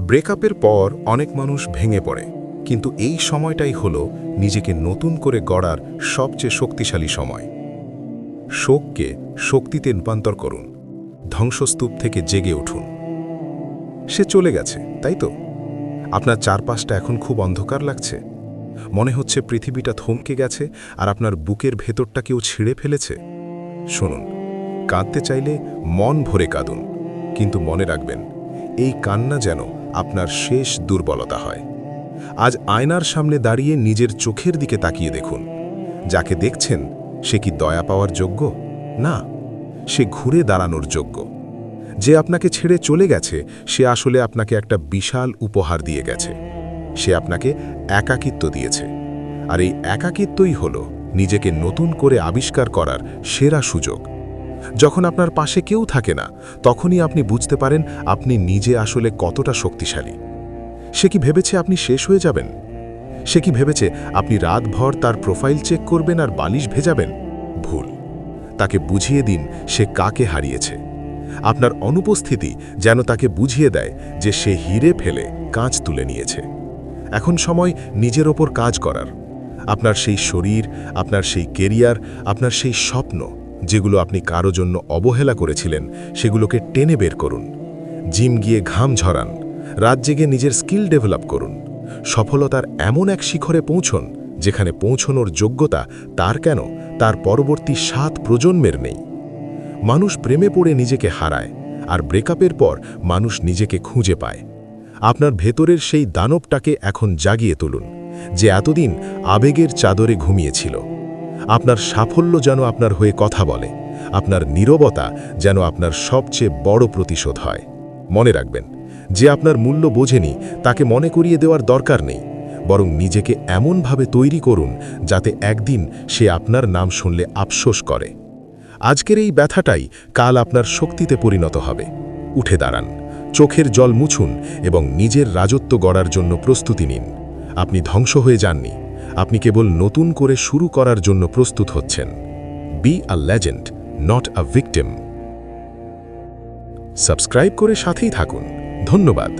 ব্রেকআপের পর অনেক মানুষ ভেঙে পড়ে, কিন্তু এই সময়টাই হলো নিজেকে নতুন করে গড়ার সবচেয়ে শক্তিশালী সময়। শোককে শক্তিতে রূপান্তর করুন, ধ্বংসস্তূপ থেকে জেগে উঠুন। সে চলে গেছে, তাই তো? আপনার চারপাশটা এখন খুব অন্ধকার লাগছে, মনে হচ্ছে পৃথিবীটা থমকে গেছে আর আপনার বুকের ভেতরটা কেউ ছিঁড়ে ফেলেছে। শুনুন, কাঁদতে চাইলে মন ভরে কাঁদুন, কিন্তু মনে রাখবেন এই কান্না যেন আপনার শেষ দুর্বলতা হয়। আজ আয়নার সামনে দাঁড়িয়ে নিজের চোখের দিকে তাকিয়ে দেখুন, যাকে দেখছেন সে কি দয়া পাওয়ার যোগ্য? না, সে ঘুরে দাঁড়ানোর যোগ্য। যে আপনাকে ছেড়ে চলে গেছে সে আসলে আপনাকে একটা বিশাল উপহার দিয়ে গেছে। সে আপনাকে একাকিত্ব দিয়েছে, আর এই একাকিত্বই হলো নিজেকে নতুন করে আবিষ্কার করার সেরা সুযোগ। যখন আপনার পাশে কেউ থাকে না, তখনই আপনি বুঝতে পারেন আপনি নিজে আসলে কতটা শক্তিশালী। সে কি ভেবেছে আপনি শেষ হয়ে যাবেন? সে কি ভেবেছে আপনি রাতভর তার প্রোফাইল চেক করবেন আর বালিশ ভেজাবেন? ভুল। তাকে বুঝিয়ে দিন সে কাকে হারিয়েছে। আপনার অনুপস্থিতি যেন তাকে বুঝিয়ে দেয় যে সে হিরে ফেলে কাঁচ তুলে নিয়েছে। এখন সময় নিজের ওপর কাজ করার। আপনার সেই শরীর, আপনার সেই কেরিয়ার, আপনার সেই স্বপ্ন যেগুলো আপনি কারো জন্য অবহেলা করেছিলেন, সেগুলোকে টেনে বের করুন। জিম গিয়ে ঘাম ঝরান, রাত জেগে নিজের স্কিল ডেভেলপ করুন। সফলতার এমন এক শিখরে পৌঁছন যেখানে পৌঁছনোর যোগ্যতা তার কেন, তার পরবর্তী 7 প্রজন্মের নেই। মানুষ প্রেমে পড়ে নিজেকে হারায়, আর ব্রেকআপের পর মানুষ নিজেকে খুঁজে পায়। আপনার ভেতরের সেই দানবটাকে এখন জাগিয়ে তুলুন, যে এতদিন আবেগের চাদরে ঘুমিয়েছিল। আপনার সাফল্য যেন আপনার হয়ে কথা বলে, আপনার নীরবতা যেন আপনার সবচেয়ে বড় প্রতিশোধ হয়। মনে রাখবেন, যে আপনার মূল্য বোঝেনি তাকে মনে করিয়ে দেওয়ার দরকার নেই, বরং নিজেকে এমনভাবে তৈরি করুন যাতে একদিন সে আপনার নাম শুনলে আফসোস করে। আজকের এই ব্যথাটাই কাল আপনার শক্তিতে পরিণত হবে। উঠে দাঁড়ান, চোখের জল মুছুন এবং নিজের রাজত্ব গড়ার জন্য প্রস্তুতি নিন। আপনি ধ্বংস হয়ে যাননি, আপনি কেবল নতুন করে শুরু করার জন্য প্রস্তুত হচ্ছেন। Be a legend, not a victim. Subscribe করে সাথেই থাকুন। ধন্যবাদ।